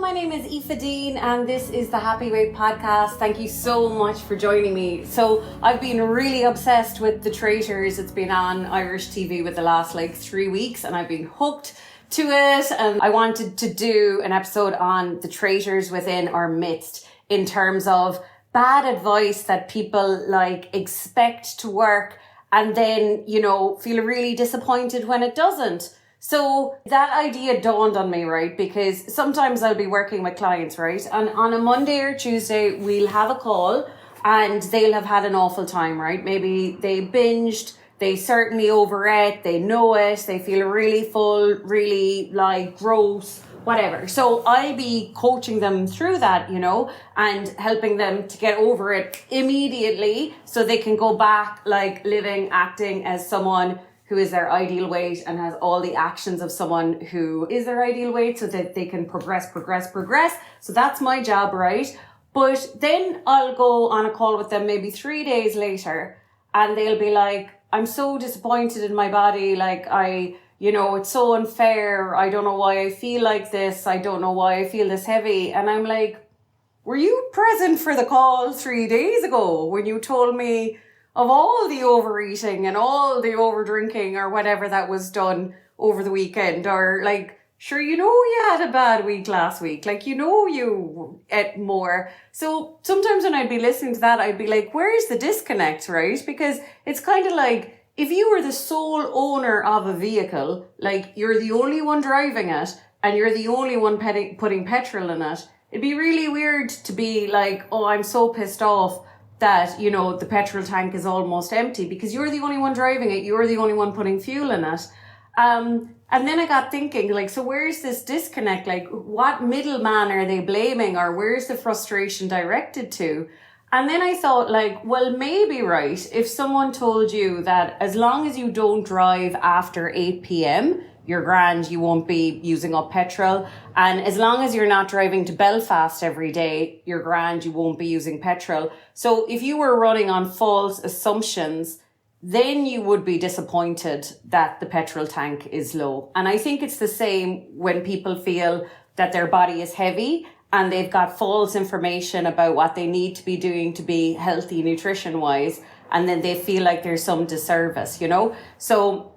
my name is Aoife and this is the Happy Weight podcast. Thank you so much for joining me. So I've been really obsessed with the Traitors. It's been on Irish TV with the last 3 weeks and I've been hooked to it, and I wanted to do an episode on the traitors within our midst in terms of bad advice that people expect to work and then, feel really disappointed when it doesn't. So that idea dawned on me, right? Because sometimes I'll be working with clients, right? And on a Monday or Tuesday, we'll have a call and they'll have had an awful time, right? Maybe they binged, they certainly overate, they know it, they feel really full, really gross, whatever. So I'll be coaching them through that, and helping them to get over it immediately so they can go back living, acting as someone who is their ideal weight and has all the actions of someone who is their ideal weight so that they can progress. So that's my job, right? But then I'll go on a call with them maybe 3 days later and they'll be like, I'm so disappointed in my body. It's so unfair. I don't know why I feel like this. I don't know why I feel this heavy. And I'm like, were you present for the call 3 days ago when you told me of all the overeating and all the overdrinking or whatever that was done over the weekend? Or sure, you had a bad week last week. You ate more. So sometimes when I'd be listening to that, I'd be like, where's the disconnect, right? Because it's kind of like, if you were the sole owner of a vehicle, you're the only one driving it and you're the only one putting petrol in it, it'd be really weird to be like, oh, I'm so pissed off that, the petrol tank is almost empty because you're the only one driving it. You're the only one putting fuel in it. And then I got thinking, so where's this disconnect? What middleman are they blaming, or where's the frustration directed to? And then I thought, well, maybe, right, if someone told you that as long as you don't drive after 8 p.m, you're grand, you won't be using up petrol. And as long as you're not driving to Belfast every day, you're grand, you won't be using petrol. So if you were running on false assumptions, then you would be disappointed that the petrol tank is low. And I think it's the same when people feel that their body is heavy and they've got false information about what they need to be doing to be healthy nutrition wise. And then they feel like there's some disservice, So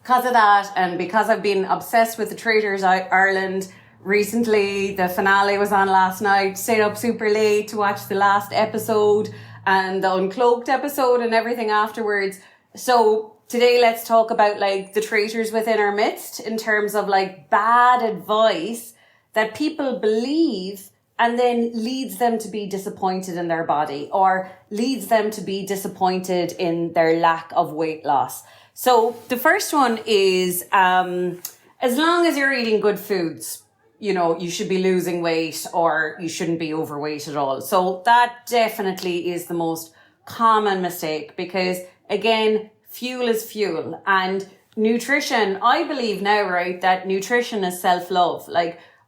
because of that, and because I've been obsessed with the Traitors Ireland recently, the finale was on last night, stayed up super late to watch the last episode and the Uncloaked episode and everything afterwards. So today let's talk about the traitors within our midst in terms of bad advice that people believe and then leads them to be disappointed in their body or leads them to be disappointed in their lack of weight loss. So the first one is, as long as you're eating good foods, you should be losing weight or you shouldn't be overweight at all. So that definitely is the most common mistake because, again, fuel is fuel. And nutrition, I believe now, right, that nutrition is self-love.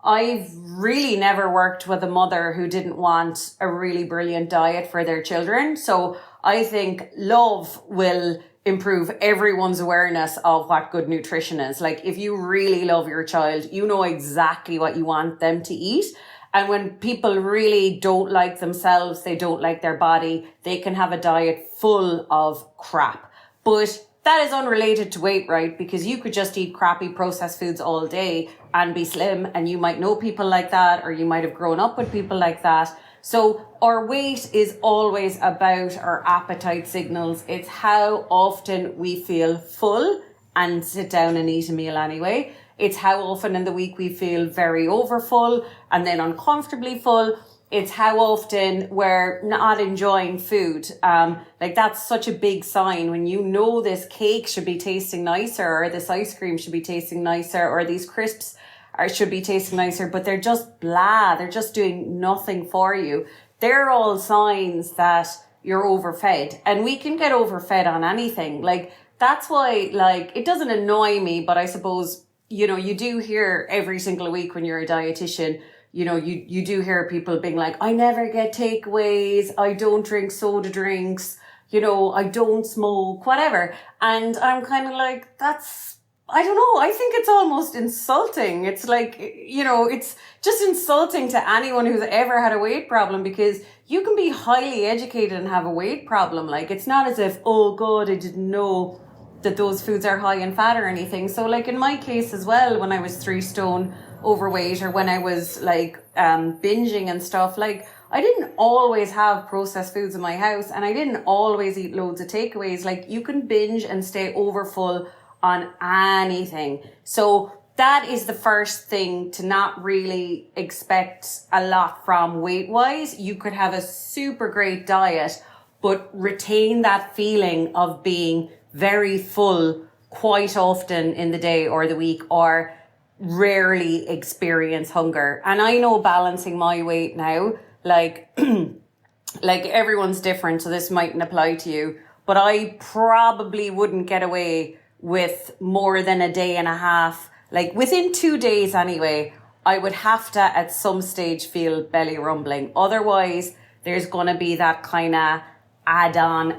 I've really never worked with a mother who didn't want a really brilliant diet for their children. So I think love will improve everyone's awareness of what good nutrition is. If you really love your child, you know exactly what you want them to eat. And when people really don't like themselves, they don't like their body, they can have a diet full of crap. But that is unrelated to weight, right? Because you could just eat crappy processed foods all day and be slim, and you might know people like that, or you might have grown up with people like that. So our weight is always about our appetite signals. It's how often we feel full and sit down and eat a meal anyway. It's how often in the week we feel very overfull and then uncomfortably full. It's how often we're not enjoying food. That's such a big sign when this cake should be tasting nicer, or this ice cream should be tasting nicer, or these crisps should be tasting nicer, but they're just blah. They're just doing nothing for you. They're all signs that you're overfed, and we can get overfed on anything. That's why, it doesn't annoy me, but I suppose, you do hear every single week when you're a dietitian, you do hear people being like, I never get takeaways, I don't drink soda drinks, I don't smoke, whatever. And I'm kind of like, that's I don't know. I think it's almost insulting. It's like, it's just insulting to anyone who's ever had a weight problem, because you can be highly educated and have a weight problem. Like, it's not as if, oh God, I didn't know that those foods are high in fat or anything. So like in my case as well, when I was 3 stone overweight, or when I was like binging and stuff, like I didn't always have processed foods in my house, and I didn't always eat loads of takeaways. Like, you can binge and stay overfull on anything. So that is the first thing, to not really expect a lot from weight wise. You could have a super great diet, but retain that feeling of being very full quite often in the day or the week, or rarely experience hunger. And I know, balancing my weight now, like like everyone's different, so this mightn't apply to you, but I probably wouldn't get away with more than a day and a half. Like within 2 days anyway, I would have to at some stage feel belly rumbling. Otherwise, there's going to be that kind of add-on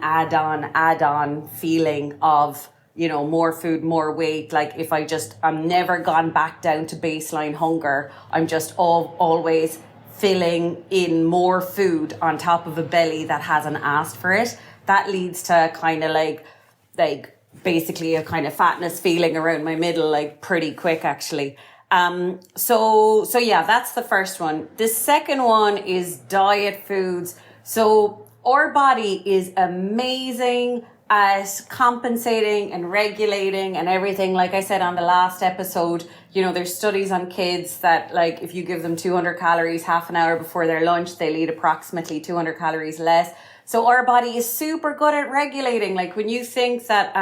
feeling of, more food, more weight. Like, if I'm never gone back down to baseline hunger. I'm just always filling in more food on top of a belly that hasn't asked for it. That leads to kind of like basically a kind of fatness feeling around my middle, like pretty quick actually. So yeah, that's the first one. The second one is diet foods. So our body is amazing at compensating and regulating and everything. Like I said on the last episode, there's studies on kids that, like, if you give them 200 calories half an hour before their lunch, they'll eat approximately 200 calories less. So our body is super good at regulating. Like, when you think that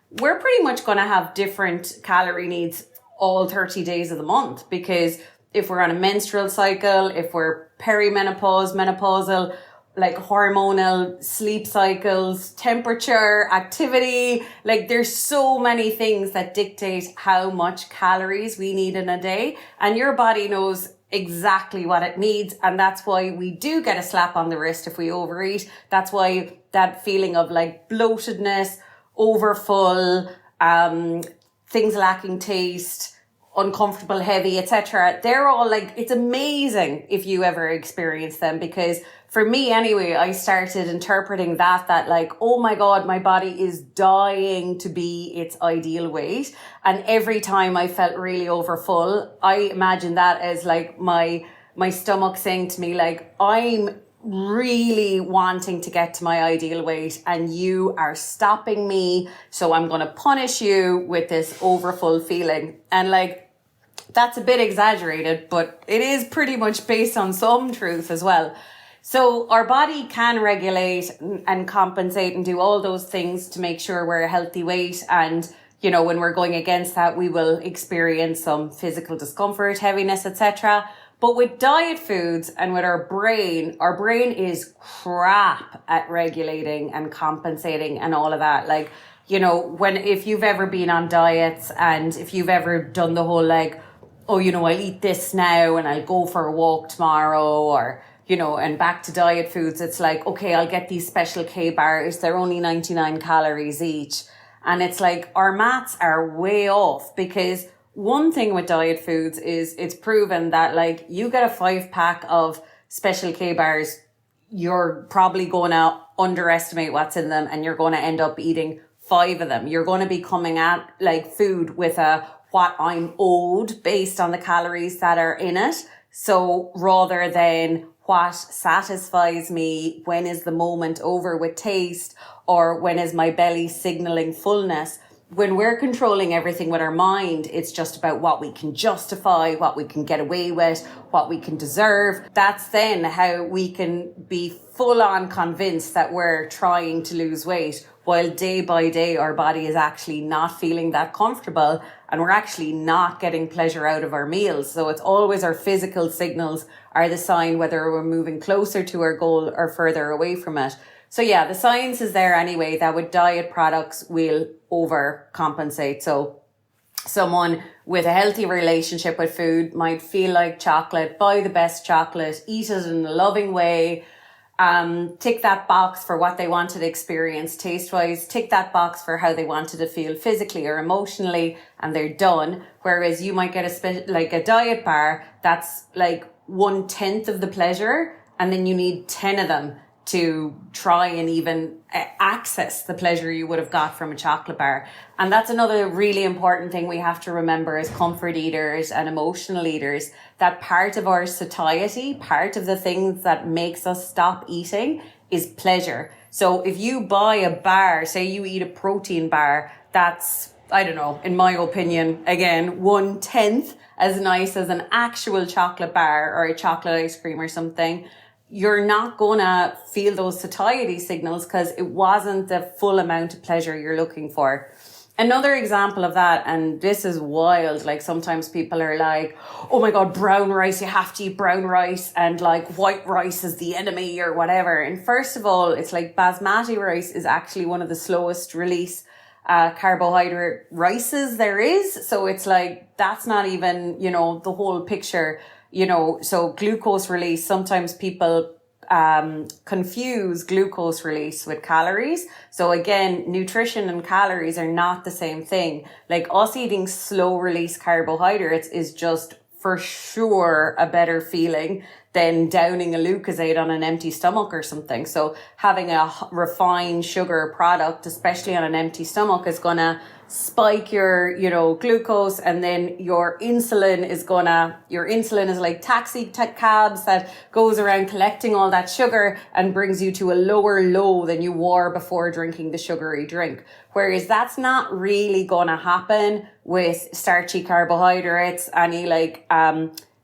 we're pretty much going to have different calorie needs all 30 days of the month, because if we're on a menstrual cycle, if we're perimenopause, menopausal, like hormonal, sleep cycles, temperature, activity, like there's so many things that dictate how much calories we need in a day, and your body knows exactly what it needs. And that's why we do get a slap on the wrist if we overeat. That's why that feeling of like bloatedness, overfull, things lacking taste, uncomfortable, heavy, etc. They're all like, it's amazing if you ever experience them, because for me anyway, I started interpreting that like, oh my God, my body is dying to be its ideal weight. And every time I felt really overfull, I imagine that as like my stomach saying to me, like, I'm really wanting to get to my ideal weight and you are stopping me. So I'm going to punish you with this overfull feeling. And like, that's a bit exaggerated, but it is pretty much based on some truth as well. So our body can regulate and compensate and do all those things to make sure we're a healthy weight. And, when we're going against that, we will experience some physical discomfort, heaviness, etc. But with diet foods and with our brain is crap at regulating and compensating and all of that. Like, if you've ever been on diets, and if you've ever done the whole like, oh, I'll eat this now and I'll go for a walk tomorrow, or, and back to diet foods, it's like, okay, I'll get these special K bars. They're only 99 calories each. And it's like, our maths are way off, because one thing with diet foods is it's proven that like, you get a 5-pack of special K bars, you're probably going to underestimate what's in them, and you're going to end up eating 5 of them. You're going to be coming at like food with what I'm owed based on the calories that are in it. So rather than what satisfies me, when is the moment over with taste, or when is my belly signaling fullness, when we're controlling everything with our mind, it's just about what we can justify, what we can get away with, what we can deserve. That's then how we can be full on convinced that we're trying to lose weight, while day by day our body is actually not feeling that comfortable, and we're actually not getting pleasure out of our meals. So it's always our physical signals are the sign whether we're moving closer to our goal or further away from it. So yeah, the science is there anyway that with diet products we'll overcompensate. So someone with a healthy relationship with food might feel like chocolate, buy the best chocolate, eat it in a loving way, tick that box for what they wanted to experience taste-wise, tick that box for how they wanted to feel physically or emotionally, and they're done. Whereas you might get a diet bar that's like 1/10 of the pleasure, and then you need 10 of them to try and even access the pleasure you would have got from a chocolate bar. And that's another really important thing we have to remember as comfort eaters and emotional eaters, that part of our satiety, part of the things that makes us stop eating is pleasure. So if you buy a bar, say you eat a protein bar, that's, I don't know, in my opinion, again, 1/10 as nice as an actual chocolate bar or a chocolate ice cream or something, you're not gonna feel those satiety signals because it wasn't the full amount of pleasure you're looking for. Another example of that, and this is wild, like sometimes people are like, oh my God, brown rice, you have to eat brown rice, and like white rice is the enemy or whatever. And first of all, it's like basmati rice is actually one of the slowest release carbohydrate rices there is. So it's like, that's not even, the whole picture. So glucose release, sometimes people confuse glucose release with calories. So again, nutrition and calories are not the same thing. Like us eating slow release carbohydrates is just for sure a better feeling than downing a Lucozade on an empty stomach or something. So having a refined sugar product, especially on an empty stomach, is gonna spike your, glucose, and then your insulin is like taxi cabs that goes around collecting all that sugar and brings you to a lower low than you were before drinking the sugary drink. Whereas that's not really gonna happen with starchy carbohydrates,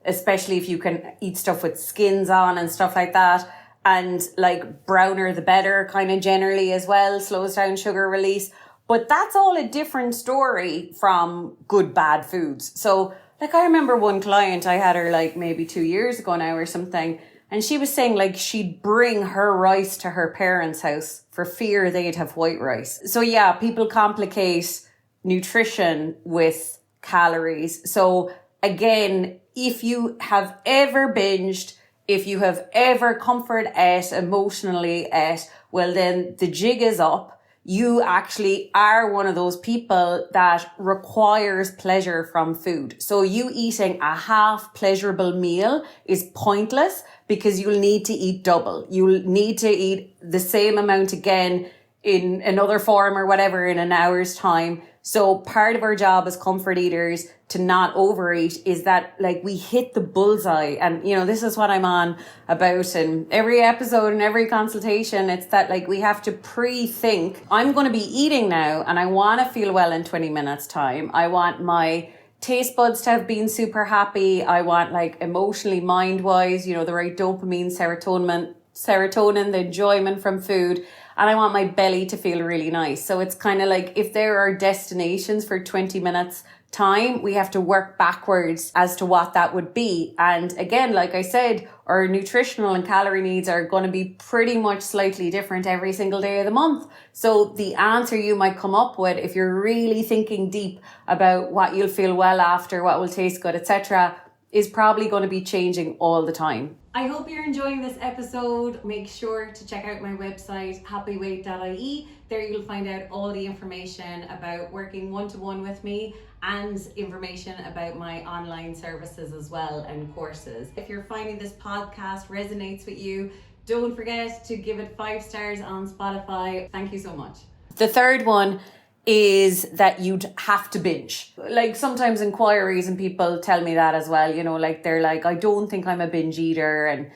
especially if you can eat stuff with skins on and stuff like that. And like browner the better kind of generally as well, slows down sugar release. But that's all a different story from good, bad foods. So like I remember one client, I had her like maybe 2 years ago now or something. And she was saying like she'd bring her rice to her parents' house for fear they'd have white rice. So yeah, people complicate nutrition with calories. So again, if you have ever binged, if you have ever comfort ate, emotionally ate, well then the jig is up. You actually are one of those people that requires pleasure from food. So you eating a half pleasurable meal is pointless because you'll need to eat double. You'll need to eat the same amount again in another form or whatever in an hour's time. So part of our job as comfort eaters to not overeat is that like we hit the bullseye. And this is what I'm on about in every episode and every consultation. It's that like we have to pre-think, I'm going to be eating now and I want to feel well in 20 minutes time. I want my taste buds to have been super happy. I want like emotionally, mind wise, the right dopamine, serotonin, the enjoyment from food. And I want my belly to feel really nice. So it's kind of like if there are destinations for 20 minutes time, we have to work backwards as to what that would be. And again, like I said, our nutritional and calorie needs are going to be pretty much slightly different every single day of the month. So the answer you might come up with, if you're really thinking deep about what you'll feel well after, what will taste good, etc., is probably going to be changing all the time. I hope you're enjoying this episode. Make sure to check out my website, happyweight.ie. There you'll find out all the information about working one-to-one with me and information about my online services as well and courses. If you're finding this podcast resonates with you, don't forget to give it 5 stars on Spotify. Thank you so much. The third one is that you'd have to binge. Like sometimes inquiries and people tell me that as well, they're like, I don't think I'm a binge eater. And,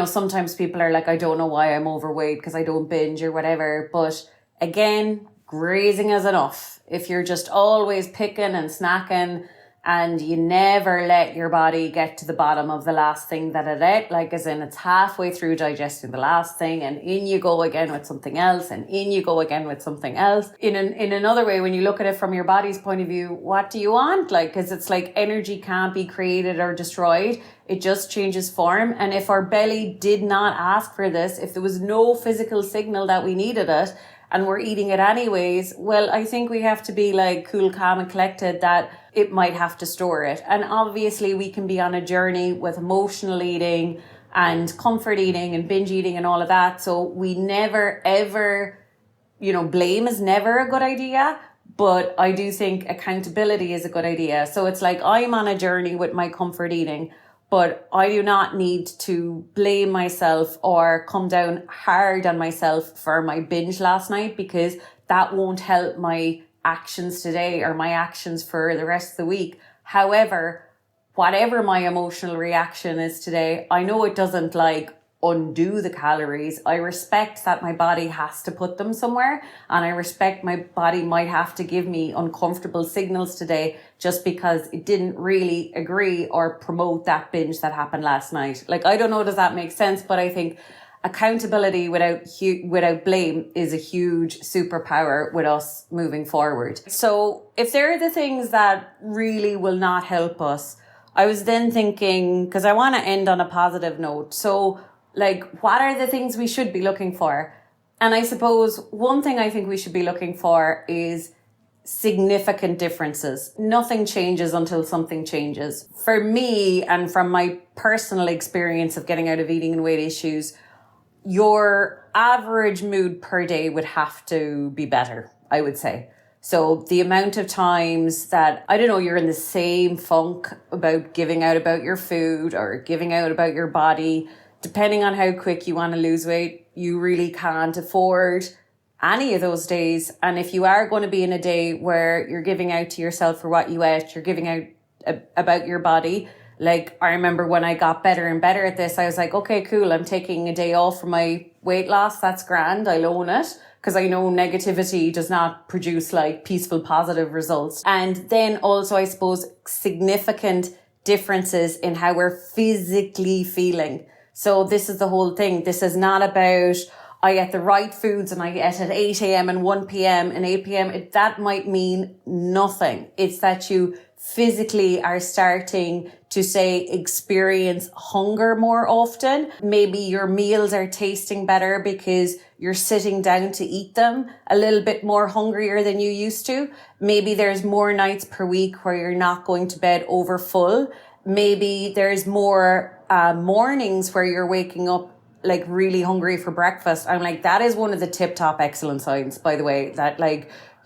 sometimes people are like, I don't know why I'm overweight because I don't binge or whatever. But again, grazing is enough. If you're just always picking and snacking and you never let your body get to the bottom of the last thing that it ate, like as in it's halfway through digesting the last thing and in you go again with something else and in you go again with something else. In another way, when you look at it from your body's point of view, what do you want? Because it's like energy can't be created or destroyed. It just changes form. And if our belly did not ask for this, if there was no physical signal that we needed it, and we're eating it anyways, well, I think we have to be like cool, calm and collected that it might have to store it. And obviously we can be on a journey with emotional eating and comfort eating and binge eating and all of that. So we never ever, blame is never a good idea. But I do think accountability is a good idea. So it's like I'm on a journey with my comfort eating, but I do not need to blame myself or come down hard on myself for my binge last night, because that won't help my actions today or my actions for the rest of the week. However, whatever my emotional reaction is today, I know it doesn't undo the calories. I respect that my body has to put them somewhere, and I respect my body might have to give me uncomfortable signals today just because it didn't really agree or promote that binge that happened last night. I don't know, does that make sense? But I think accountability without blame is a huge superpower with us moving forward. So if there are the things that really will not help us, I was then thinking, because I want to end on a positive note. So what are the things we should be looking for? And I suppose one thing I think we should be looking for is significant differences. Nothing changes until something changes. For me, and from my personal experience of getting out of eating and weight issues, your average mood per day would have to be better, I would say. So the amount of times that, you're in the same funk about giving out about your food or giving out about your body, depending on how quick you want to lose weight, you really can't afford any of those days. And if you are going to be in a day where you're giving out to yourself for what you ate, you're giving out about your body. I remember when I got better and better at this, I was like, okay, cool. I'm taking a day off for my weight loss. That's grand. I'll own it, because I know negativity does not produce peaceful, positive results. And then also, I suppose, significant differences in how we're physically feeling. So this is the whole thing. This is not about, I ate the right foods and I ate at 8 a.m. and 1 p.m. and 8 p.m. That might mean nothing. It's that you physically are starting to experience hunger more often. Maybe your meals are tasting better because you're sitting down to eat them a little bit more hungrier than you used to. Maybe there's more nights per week where you're not going to bed over full. Maybe there's more mornings where you're waking up really hungry for breakfast. I'm that is one of the tip-top excellent signs, by the way, that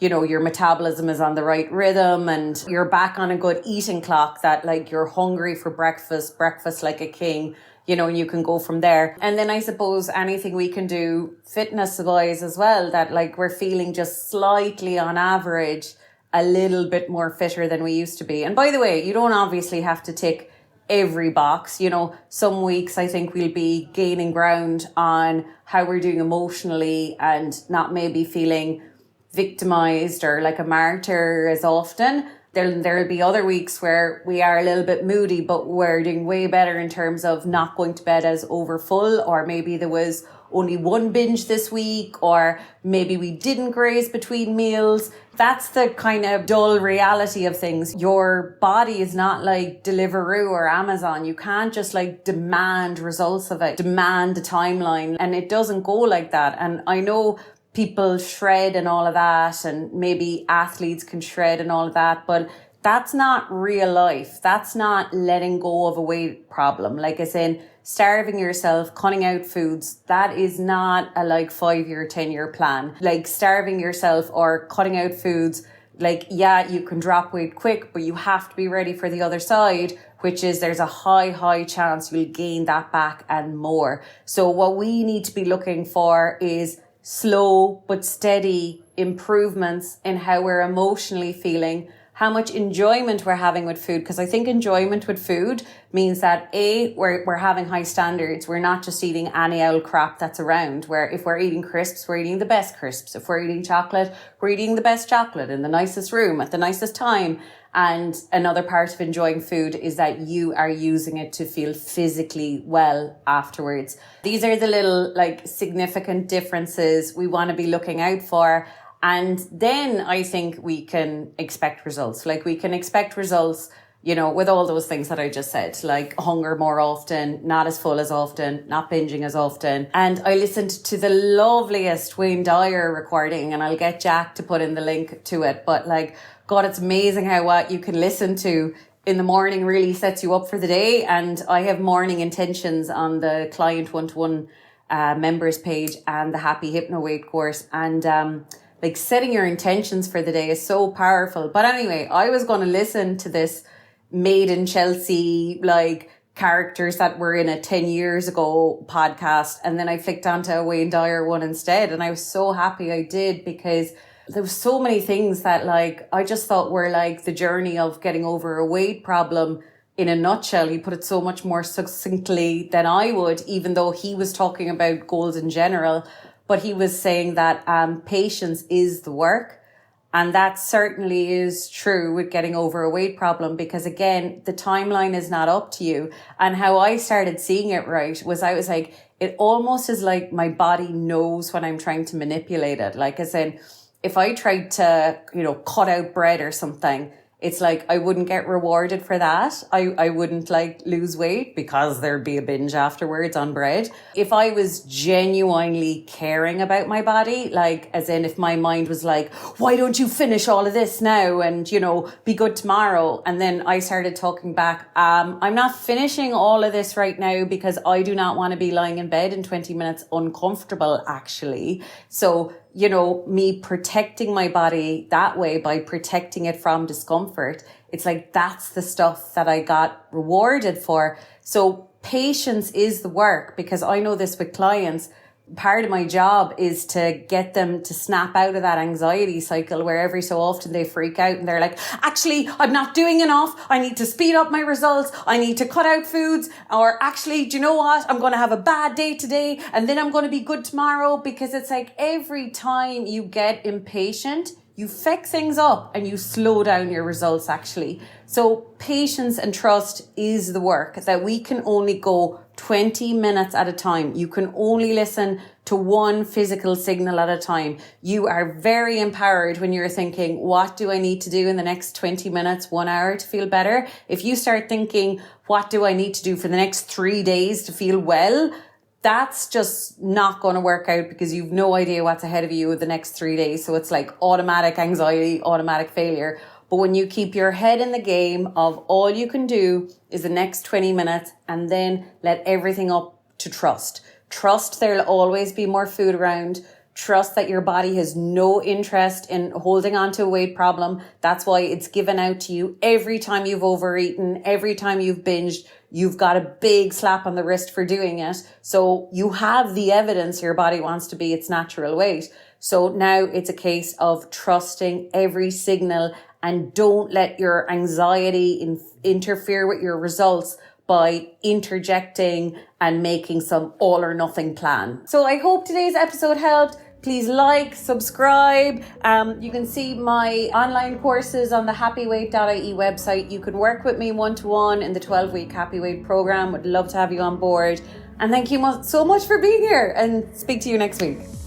your metabolism is on the right rhythm and you're back on a good eating clock, that you're hungry for breakfast like a king, and you can go from there. And then I suppose anything we can do fitness wise as well, that we're feeling just slightly on average a little bit more fitter than we used to be. And by the way, you don't obviously have to tick every box. Some weeks I think we'll be gaining ground on how we're doing emotionally and not maybe feeling victimized or like a martyr as often. There'll be other weeks where we are a little bit moody, but we're doing way better in terms of not going to bed as over full, or maybe there was only one binge this week, or maybe we didn't graze between meals. That's the kind of dull reality of things. Your body is not like Deliveroo or Amazon. You can't just demand results of it, demand a timeline, and it doesn't go like that. And I know people shred and all of that, and maybe athletes can shred and all of that, but that's not real life. That's not letting go of a weight problem. Like I said, starving yourself, cutting out foods, that is not a 5-year, 10-year plan. Starving yourself or cutting out foods, you can drop weight quick, but you have to be ready for the other side, which is there's a high chance you'll gain that back and more. So what we need to be looking for is slow but steady improvements in how we're emotionally feeling, how much enjoyment we're having with food. Because I think enjoyment with food means that we're having high standards. We're not just eating any old crap that's around, where if we're eating crisps, we're eating the best crisps. If we're eating chocolate, we're eating the best chocolate in the nicest room at the nicest time. And another part of enjoying food is that you are using it to feel physically well afterwards. These are the little significant differences we want to be looking out for. And then I think we can expect results. We can expect results, with all those things that I just said, hunger more often, not as full as often, not binging as often. And I listened to the loveliest Wayne Dyer recording, and I'll get Jack to put in the link to it. But God, it's amazing how what you can listen to in the morning really sets you up for the day. And I have morning intentions on the client one-to-one members page and the Happy Hypno Weight course. And like setting your intentions for the day is so powerful. But anyway, I was going to listen to this Made in Chelsea, like characters that were in a 10 years ago podcast. And then I flicked onto a Wayne Dyer one instead. And I was so happy I did, because there were so many things that like I just thought were like the journey of getting over a weight problem in a nutshell. He put it so much more succinctly than I would, even though he was talking about goals in general. But he was saying that patience is the work. And that certainly is true with getting over a weight problem, because again, the timeline is not up to you. And how I started seeing it, right, was I was like, it almost is like my body knows when I'm trying to manipulate it. Like as in, if I tried to, cut out bread or something, it's like I wouldn't get rewarded for that. I wouldn't like lose weight because there'd be a binge afterwards on bread. If I was genuinely caring about my body, like as in if my mind was like, why don't you finish all of this now and, be good tomorrow? And then I started talking back, I'm not finishing all of this right now because I do not want to be lying in bed in 20 minutes uncomfortable, actually. So me protecting my body that way by protecting it from discomfort, it's like that's the stuff that I got rewarded for. So patience is the work, because I know this with clients. Part of my job is to get them to snap out of that anxiety cycle where every so often they freak out and they're like, actually, I'm not doing enough. I need to speed up my results. I need to cut out foods. Or actually, do you know what? I'm going to have a bad day today and then I'm going to be good tomorrow. Because it's like every time you get impatient, you fix things up and you slow down your results actually. So patience and trust is the work, that we can only go 20 minutes at a time. You can only listen to one physical signal at a time. You are very empowered when you're thinking, what do I need to do in the next 20 minutes, 1 hour to feel better? If you start thinking, what do I need to do for the next 3 days to feel well? That's just not going to work out, because you've no idea what's ahead of you the next 3 days. So it's like automatic anxiety, automatic failure. But when you keep your head in the game of all you can do is the next 20 minutes and then let everything up to trust. Trust there'll always be more food around. Trust that your body has no interest in holding on to a weight problem. That's why it's given out to you every time you've overeaten, every time you've binged. You've got a big slap on the wrist for doing it. So you have the evidence your body wants to be its natural weight. So now it's a case of trusting every signal, and don't let your anxiety interfere with your results by interjecting and making some all or nothing plan. So I hope today's episode helped. Please like, subscribe. You can see my online courses on the happyweight.ie website. You can work with me one-to-one in the 12-week Happy Weight program. Would love to have you on board. And thank you so much for being here, and speak to you next week.